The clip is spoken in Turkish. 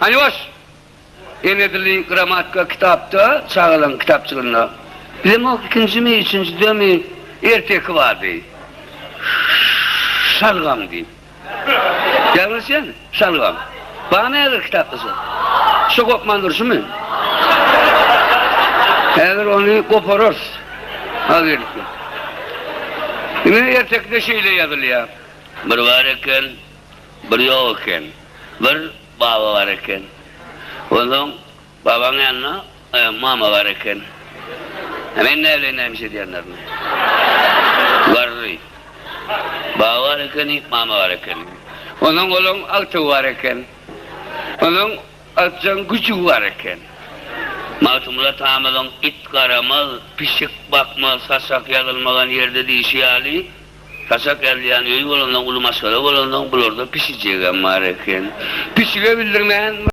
Hani hoş. Enedili gramatika kitapta, çağılan kitapçılığında. Bizim o ikinci mi, üçüncü de mi erteki vardı. Şalgam diyeyim. Yalnız yani, şalgam. Bana ne yazır kitaptası? Şu kopmandır şu mu? Eğer onu koparır. Hazır. Yine ertekte şeyle yazılıyor. Bir var iken, bir yok iken. Bir baba var iken. Onun babanın yanına mama var iken. Hemen ne evleneymiş diyenler mi? Vardı. Baba var iken, mama var iken. Onun altı var iken. Onun altın gücü var iken. Matumla tamamen it karamaz, pişik bakmaz, sasak yazılmagan yerde değişiyali. Sasak yazılan öy olandan ulu masada olandan bulurda pişeceğim var iken. Pişirebildirmeyen